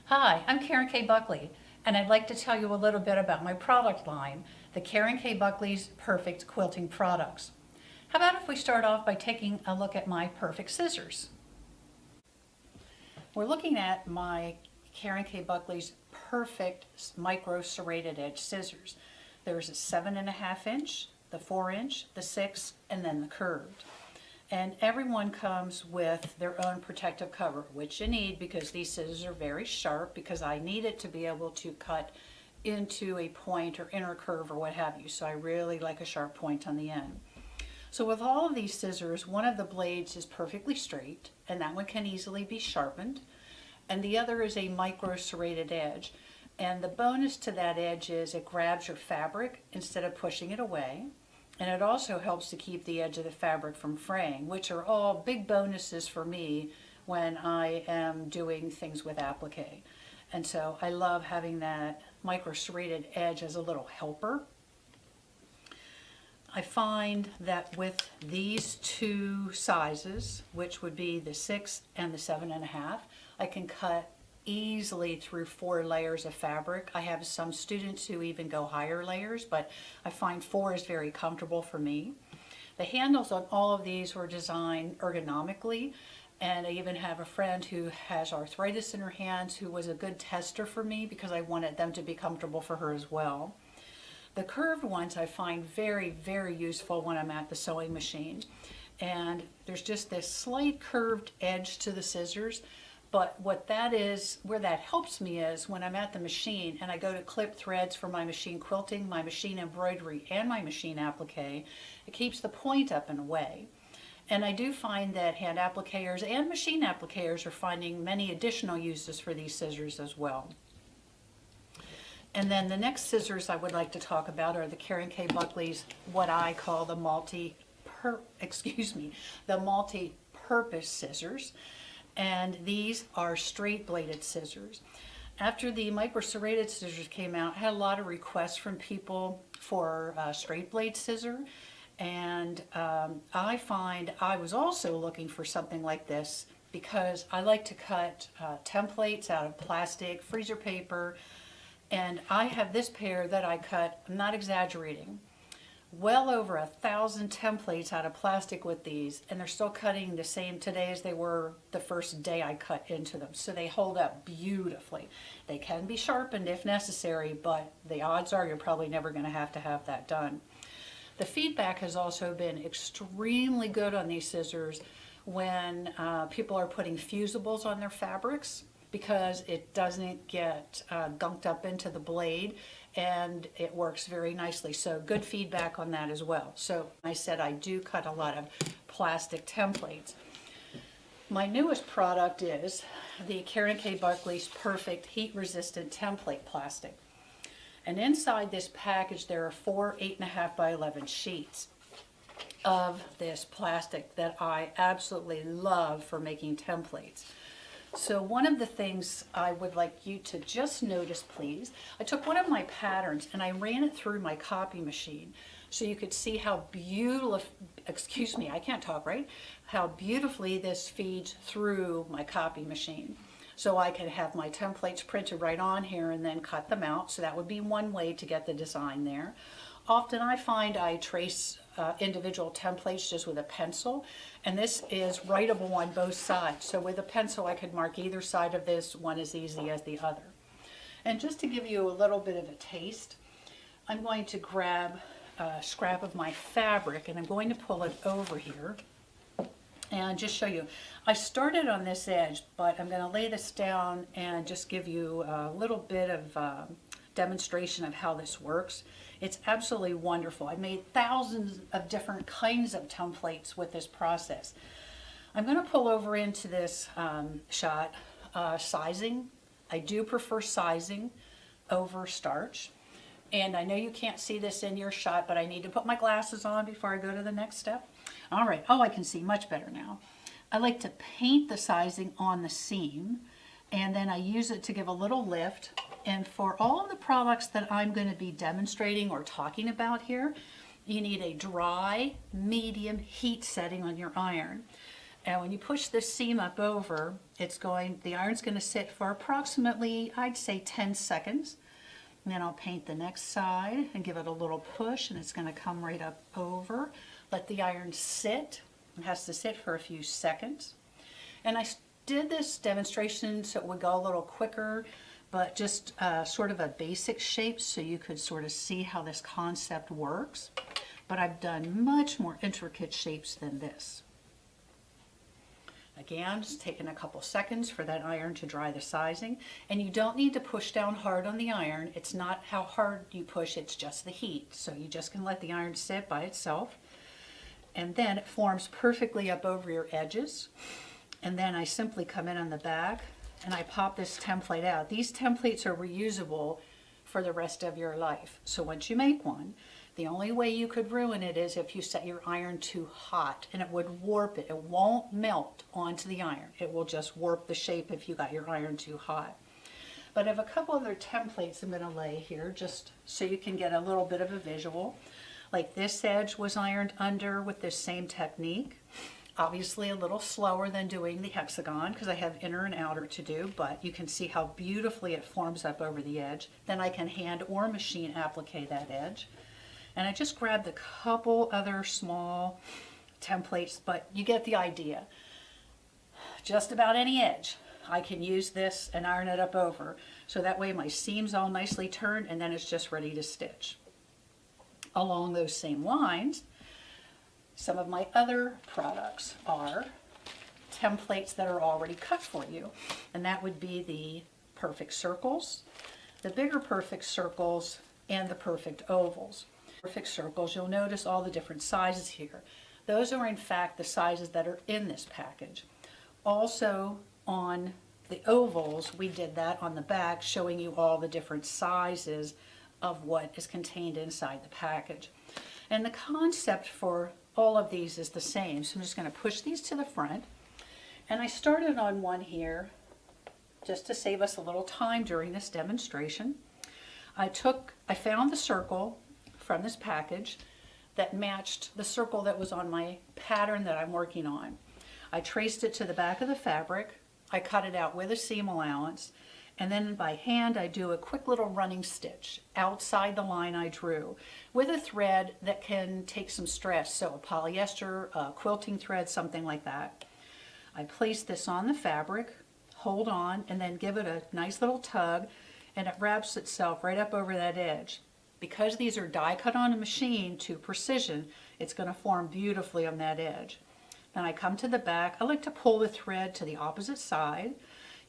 Hi, I'm Karen K. Buckley, and I'd like to tell you a little bit about my product line, the Karen K. Buckley's Perfect Quilting Products. How about if we start off by taking a look at my Perfect Scissors? We're looking at my Karen K. Buckley's Perfect Micro Serrated Edge Scissors. There's a 7.5 inch, the 4 inch, the 6, and then the curved. And everyone comes with their own protective cover, which you need because these scissors are very sharp, because I need it to be able to cut into a point or inner curve or what have you. So I really like a sharp point on the end. So with all of these scissors, one of the blades is perfectly straight, and that one can easily be sharpened. And the other is a micro serrated edge. And the bonus to that edge is it grabs your fabric instead of pushing it away. And it also helps to keep the edge of the fabric from fraying, which are all big bonuses for me when I am doing things with applique. And so I love having that micro serrated edge as a little helper. I find that with these two sizes, which would be the 6 and the 7.5, I can cut easily through 4 layers of fabric. I have some students who even go higher layers, but I find 4 is very comfortable for me. The handles on all of these were designed ergonomically, and I even have a friend who has arthritis in her hands who was a good tester for me because I wanted them to be comfortable for her as well. The curved ones I find very, very useful when I'm at the sewing machine. And there's just this slight curved edge to the scissors. But what that is, where that helps me is when I'm at the machine and I go to clip threads for my machine quilting, my machine embroidery, and my machine applique, it keeps the point up and away. And I do find that hand appliqueurs and machine appliqueurs are finding many additional uses for these scissors as well. And then the next scissors I would like to talk about are the Karen K. Buckley's, what I call the multi-purpose scissors. And these are straight bladed scissors. After the micro serrated scissors came out, I had a lot of requests from people for straight blade scissor. And I find I was also looking for something like this because I like to cut templates out of plastic, freezer paper, and I have this pair that I cut, I'm not exaggerating, well over 1,000 templates out of plastic with these, and they're still cutting the same today as they were the first day I cut into them. So they hold up beautifully. They can be sharpened if necessary, but the odds are you're probably never going to have that done. The feedback has also been extremely good on these scissors when people are putting fusibles on their fabrics, because it doesn't get gunked up into the blade, and it works very nicely. So good feedback on that as well. So I said I do cut a lot of plastic templates. My newest product is the Karen K. Buckley's Perfect Heat Resistant Template Plastic. And inside this package there are 4 8.5 by 11 sheets of this plastic that I absolutely love for making templates. So one of the things I would like you to just notice, please, I took one of my patterns and I ran it through my copy machine so you could see how beautiful, I can't talk, right? How beautifully this feeds through my copy machine. So I can have my templates printed right on here and then cut them out. So that would be one way to get the design there. Often I find I trace individual templates just with a pencil, and this is writable on both sides. So with a pencil I could mark either side of this, one as easy as the other. And just to give you a little bit of a taste, I'm going to grab a scrap of my fabric and I'm going to pull it over here and just show you. I started on this edge, but I'm going to lay this down and just give you a little bit of demonstration of how this works. It's absolutely wonderful. I made thousands of different kinds of templates with this process. I'm going to pull over into this shot. Sizing. I do prefer sizing over starch. And I know you can't see this in your shot, but I need to put my glasses on before I go to the next step. All right. Oh, I can see much better now. I like to paint the sizing on the seam, and then I use it to give a little lift. And for all of the products that I'm going to be demonstrating or talking about here, you need a dry, medium heat setting on your iron. And when you push this seam up over, the iron's going to sit for approximately, I'd say 10 seconds. And then I'll paint the next side and give it a little push, and it's going to come right up over. Let the iron sit. It has to sit for a few seconds. And I did this demonstration so it would go a little quicker, but just sort of a basic shape so you could sort of see how this concept works. But I've done much more intricate shapes than this. Again, just taking a couple seconds for that iron to dry the sizing. And you don't need to push down hard on the iron. It's not how hard you push, it's just the heat. So you just can let the iron sit by itself. And then it forms perfectly up over your edges. And then I simply come in on the back and I pop this template out. These templates are reusable for the rest of your life. So once you make one, the only way you could ruin it is if you set your iron too hot, and it would warp it. It won't melt onto the iron. It will just warp the shape if you got your iron too hot. But I have a couple other templates I'm going to lay here just so you can get a little bit of a visual. Like this edge was ironed under with this same technique. Obviously a little slower than doing the hexagon because I have inner and outer to do, but you can see how beautifully it forms up over the edge. Then I can hand or machine applique that edge. And I just grabbed a couple other small templates, but you get the idea. Just about any edge, I can use this and iron it up over. So that way my seam's all nicely turned and then it's just ready to stitch. Along those same lines, some of my other products are templates that are already cut for you. And that would be the perfect circles, the bigger perfect circles, and the perfect ovals. Perfect circles, you'll notice all the different sizes here. Those are in fact the sizes that are in this package. Also on the ovals, we did that on the back, showing you all the different sizes of what is contained inside the package. And the concept for all of these is the same. So I'm just going to push these to the front. And I started on one here just to save us a little time during this demonstration. I found the circle from this package that matched the circle that was on my pattern that I'm working on. I traced it to the back of the fabric, I cut it out with a seam allowance, and then by hand I do a quick little running stitch outside the line I drew with a thread that can take some stress, so a polyester, a quilting thread, something like that. I place this on the fabric, hold on, and then give it a nice little tug, and it wraps itself right up over that edge. Because these are die cut on a machine to precision, it's going to form beautifully on that edge. Then I come to the back. I like to pull the thread to the opposite side.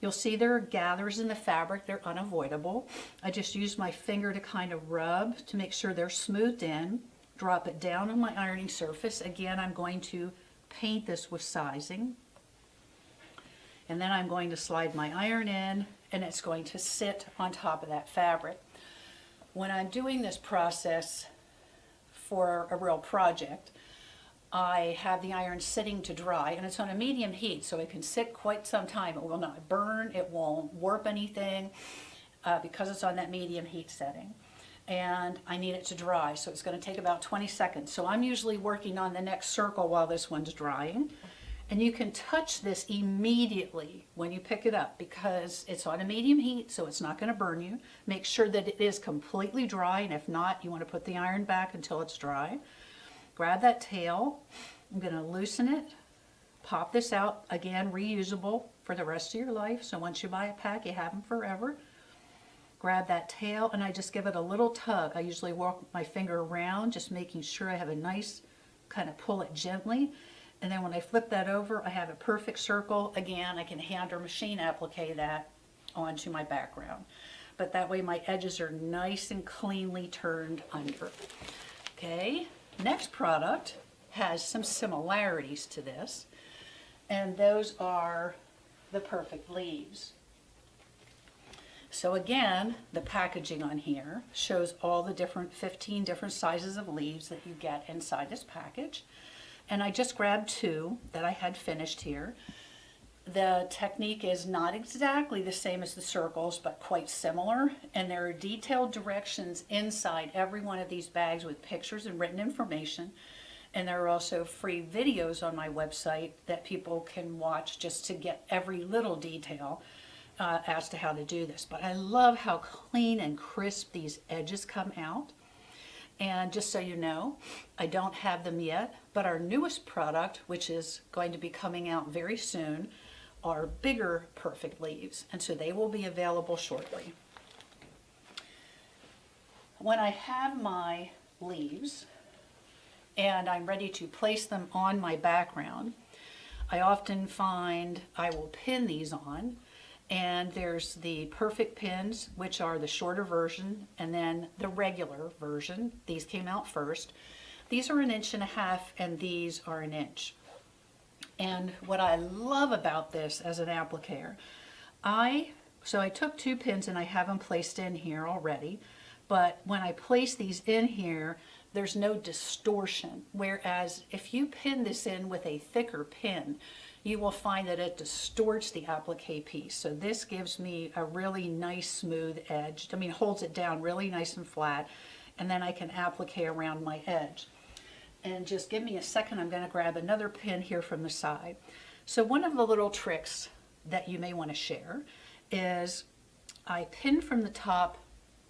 You'll see there are gathers in the fabric. They're unavoidable. I just use my finger to kind of rub to make sure they're smoothed in. Drop it down on my ironing surface. Again, I'm going to paint this with sizing. And then I'm going to slide my iron in, and it's going to sit on top of that fabric. When I'm doing this process for a real project, I have the iron sitting to dry, and it's on a medium heat, so it can sit quite some time. It will not burn, it won't warp anything, because it's on that medium heat setting. And I need it to dry, so it's going to take about 20 seconds. So I'm usually working on the next circle while this one's drying. And you can touch this immediately when you pick it up because it's on a medium heat, so it's not going to burn you. Make sure that it is completely dry, and if not, you want to put the iron back until it's dry. Grab that tail. I'm going to loosen it, pop this out. Again, reusable for the rest of your life, so once you buy a pack, you have them forever. Grab that tail, and I just give it a little tug. I usually walk my finger around, just making sure I have a nice kind of pull it gently. And then when I flip that over, I have a perfect circle. Again, I can hand or machine applique that onto my background. But that way my edges are nice and cleanly turned under. Okay, next product has some similarities to this, and those are the perfect leaves. So again, the packaging on here shows all the 15 different sizes of leaves that you get inside this package. And I just grabbed two that I had finished here. The technique is not exactly the same as the circles, but quite similar. And there are detailed directions inside every one of these bags with pictures and written information. And there are also free videos on my website that people can watch just to get every little detail as to how to do this. But I love how clean and crisp these edges come out. And just so you know, I don't have them yet, but our newest product, which is going to be coming out very soon, are bigger perfect leaves. And so they will be available shortly. When I have my leaves and I'm ready to place them on my background, I often find I will pin these on. And there's the perfect pins, which are the shorter version, and then the regular version. These came out first. These are 1.5 inches, and these are 1 inch. And what I love about this as an applicator, so I took 2 pins and I have them placed in here already, but when I place these in here, there's no distortion. Whereas if you pin this in with a thicker pin, you will find that it distorts the applique piece. So this gives me a really nice smooth edge. I mean, holds it down really nice and flat, and then I can applique around my edge. And just give me a second, I'm gonna grab another pin here from the side. So one of the little tricks that you may wanna share is I pin from the top,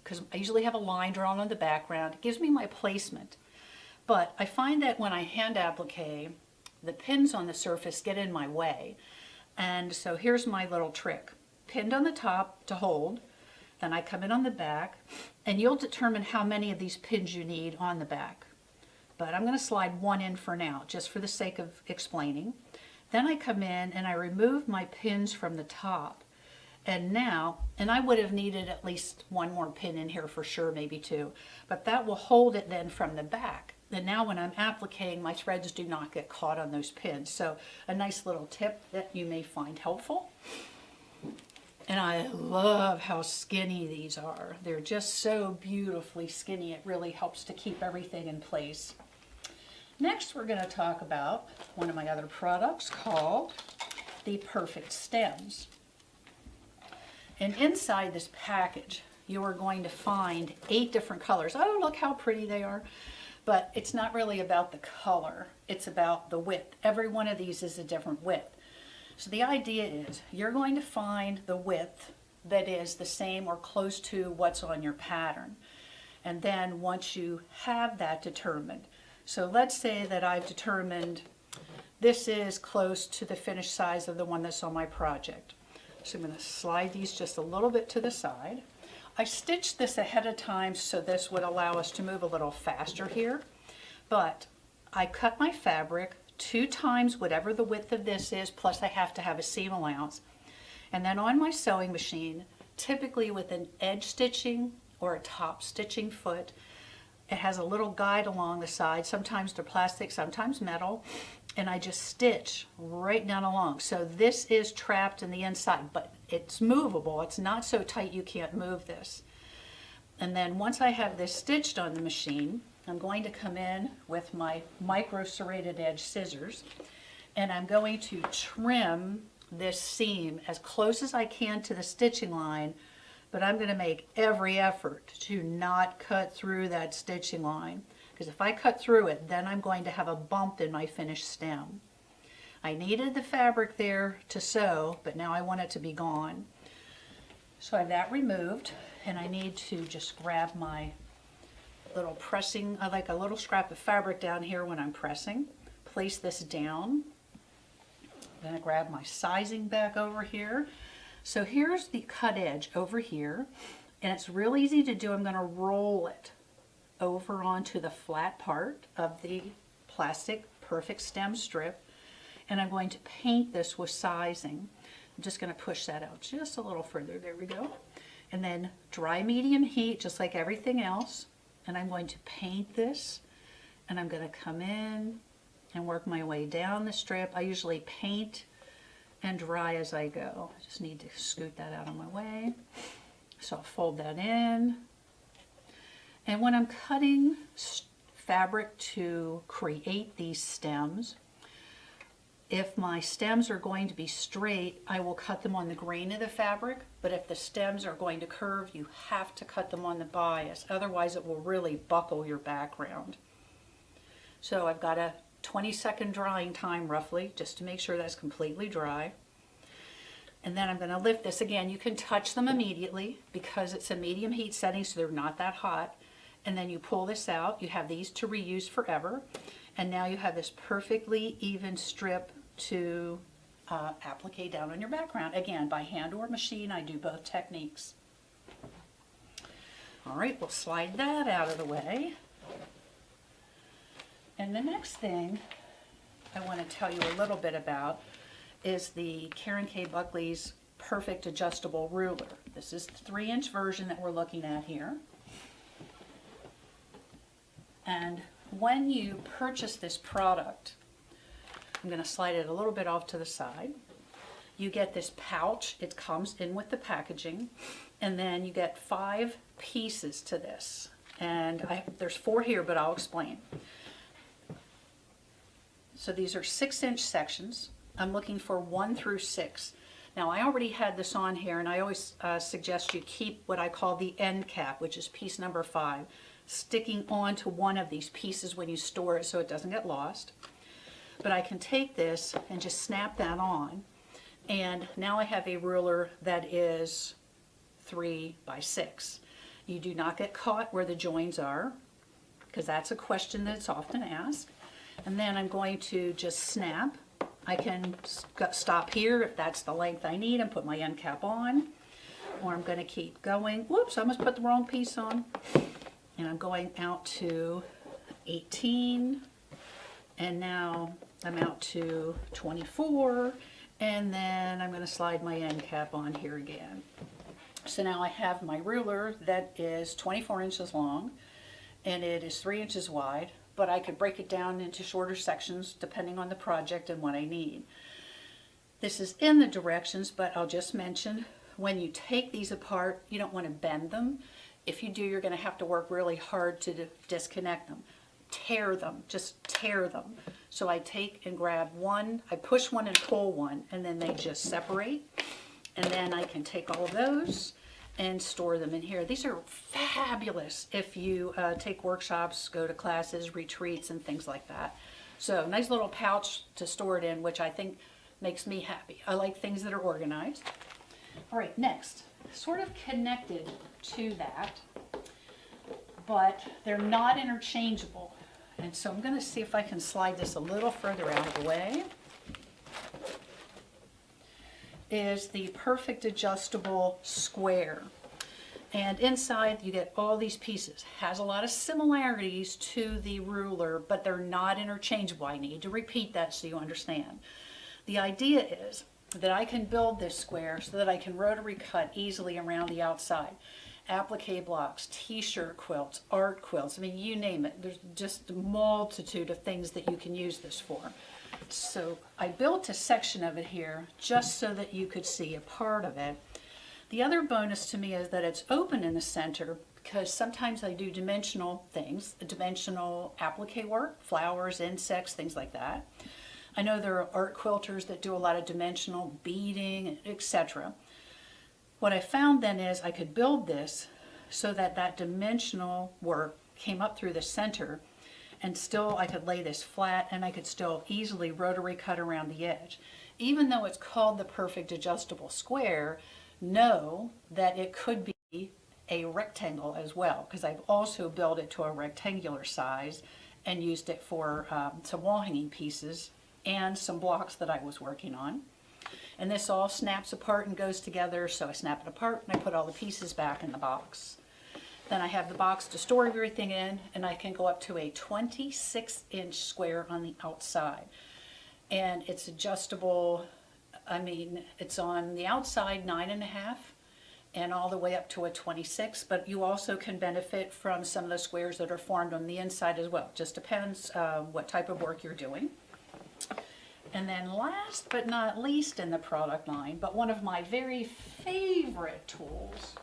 because I usually have a line drawn on the background. It gives me my placement. But I find that when I hand applique, the pins on the surface get in my way. And so here's my little trick. Pinned on the top to hold, then I come in on the back, and you'll determine how many of these pins you need on the back. But I'm going to slide 1 in for now, just for the sake of explaining. Then I come in and I remove my pins from the top. And I would have needed at least 1 more pin in here for sure, maybe 2, but that will hold it then from the back. And now when I'm appliquing, my threads do not get caught on those pins. So a nice little tip that you may find helpful. And I love how skinny these are. They're just so beautifully skinny. It really helps to keep everything in place. Next, we're going to talk about one of my other products called the Perfect Stems. And inside this package, you are going to find 8 different colors. Oh, look how pretty they are. But it's not really about the color. It's about the width. Every one of these is a different width. So the idea is you're going to find the width that is the same or close to what's on your pattern. And then once you have that determined, so let's say that I've determined this is close to the finished size of the one that's on my project. So I'm going to slide these just a little bit to the side. I stitched this ahead of time so this would allow us to move a little faster here, but I cut my fabric 2 times whatever the width of this is, plus I have to have a seam allowance. And then on my sewing machine, typically with an edge stitching or a top stitching foot, it has a little guide along the side. Sometimes they're plastic, sometimes metal, and I just stitch right down along. So this is trapped in the inside, but it's movable. It's not so tight you can't move this. And then once I have this stitched on the machine, I'm going to come in with my micro serrated edge scissors, and I'm going to trim this seam as close as I can to the stitching line, but I'm going to make every effort to not cut through that stitching line, because if I cut through it, then I'm going to have a bump in my finished stem. I needed the fabric there to sew, but now I want it to be gone. So I have that removed, and I need to just grab my little pressing, I like a little scrap of fabric down here when I'm pressing. Place this down. Then I grab my sizing back over here. So here's the cut edge over here, and it's real easy to do. I'm going to roll it over onto the flat part of the plastic perfect stem strip, and I'm going to paint this with sizing. I'm just going to push that out just a little further. There we go. And then dry medium heat, just like everything else. And I'm going to paint this, and I'm going to come in and work my way down the strip. I usually paint and dry as I go. I just need to scoot that out of my way. So I'll fold that in. And when I'm cutting fabric to create these stems, if my stems are going to be straight, I will cut them on the grain of the fabric, but if the stems are going to curve, you have to cut them on the bias. Otherwise, it will really buckle your background. So I've got a 20-second drying time roughly, just to make sure that's completely dry. And then I'm going to lift this. Again, you can touch them immediately because it's a medium heat setting, so they're not that hot. And then you pull this out. You have these to reuse forever. And now you have this perfectly even strip to applique down on your background. Again, by hand or machine, I do both techniques. All right, we'll slide that out of the way. And the next thing I want to tell you a little bit about is the Karen K. Buckley's Perfect Adjustable Ruler. This is the 3-inch version that we're looking at here. And when you purchase this product, I'm going to slide it a little bit off to the side. You get this pouch. It comes in with the packaging. And then you get 5 pieces to this. And there's 4 here, but I'll explain. So these are 6-inch sections. I'm looking for 1 through 6. Now I already had this on here, and I always suggest you keep what I call the end cap, which is piece number 5, sticking onto one of these pieces when you store it so it doesn't get lost. But I can take this and just snap that on, and now I have a ruler that is 3 by 6. You do not get caught where the joins are, because that's a question that's often asked. And then I'm going to just snap. I can stop here if that's the length I need and put my end cap on, or I'm going to keep going. Whoops, I almost put the wrong piece on. And I'm going out to 18, and now I'm out to 24, and then I'm going to slide my end cap on here again. So now I have my ruler that is 24 inches long, and it is 3 inches wide, but I could break it down into shorter sections depending on the project and what I need. This is in the directions, but I'll just mention, when you take these apart, you don't want to bend them. If you do, you're going to have to work really hard to disconnect them. Tear them, just tear them. So I take and grab one, I push one and pull one, and then they just separate. And then I can take all of those and store them in here. These are fabulous if you take workshops, go to classes, retreats, and things like that. So nice little pouch to store it in, which I think makes me happy. I like things that are organized. All right, next, sort of connected to that, but they're not interchangeable. And so I'm going to see if I can slide this a little further out of the way. Is the Perfect Adjustable Square. And inside you get all these pieces. Has a lot of similarities to the ruler, but they're not interchangeable. I need to repeat that so you understand. The idea is that I can build this square so that I can rotary cut easily around the outside. Applique blocks, t-shirt quilts, art quilts, I mean, you name it. There's just a multitude of things that you can use this for. So I built a section of it here just so that you could see a part of it. The other bonus to me is that it's open in the center, because sometimes I do dimensional things, dimensional applique work, flowers, insects, things like that. I know there are art quilters that do a lot of dimensional beading, etc. What I found then is I could build this so that that dimensional work came up through the center, and still I could lay this flat, and I could still easily rotary cut around the edge. Even though it's called the Perfect Adjustable Square, know that it could be a rectangle as well, because I've also built it to a rectangular size and used it for some wall hanging pieces and some blocks that I was working on. And this all snaps apart and goes together, so I snap it apart and I put all the pieces back in the box. Then I have the box to store everything in, and I can go up to a 26-inch square on the outside. And it's adjustable, I mean, it's on the outside 9.5 and all the way up to a 26, but you also can benefit from some of the squares that are formed on the inside as well. Just depends what type of work you're doing. And then last but not least in the product line, but one of my very favorite tools,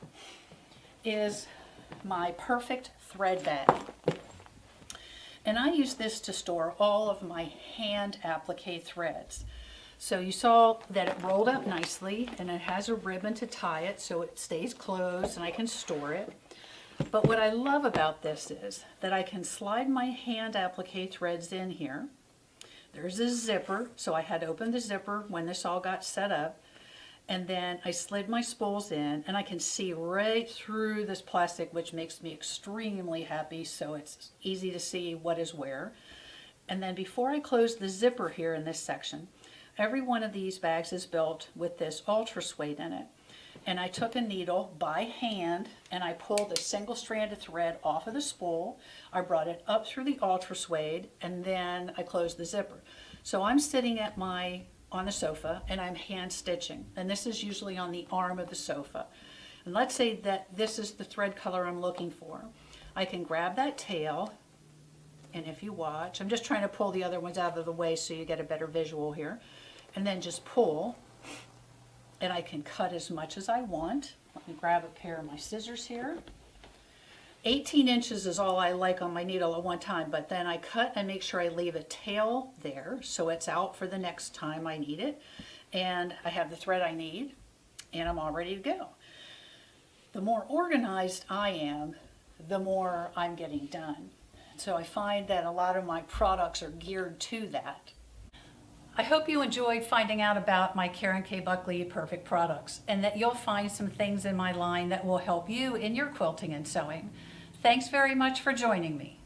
is my Perfect Thread Bag. And I use this to store all of my hand applique threads. So you saw that it rolled up nicely, and it has a ribbon to tie it so it stays closed and I can store it. But what I love about this is that I can slide my hand applique threads in here. There's a zipper, so I had opened the zipper when this all got set up. And then I slid my spools in, and I can see right through this plastic, which makes me extremely happy, so it's easy to see what is where. And then before I close the zipper here in this section, every one of these bags is built with this ultra suede in it. And I took a needle by hand and I pulled a single strand of thread off of the spool. I brought it up through the ultra suede, and then I closed the zipper. So I'm sitting at on the sofa and I'm hand stitching, and this is usually on the arm of the sofa. And let's say that this is the thread color I'm looking for. I can grab that tail, and if you watch, I'm just trying to pull the other ones out of the way so you get a better visual here, and then just pull, and I can cut as much as I want. Let me grab a pair of my scissors here. 18 inches is all I like on my needle at one time, but then I cut and make sure I leave a tail there so it's out for the next time I need it. And I have the thread I need, and I'm all ready to go. The more organized I am, the more I'm getting done. So I find that a lot of my products are geared to that. I hope you enjoyed finding out about my Karen K. Buckley Perfect products, and that you'll find some things in my line that will help you in your quilting and sewing. Thanks very much for joining me.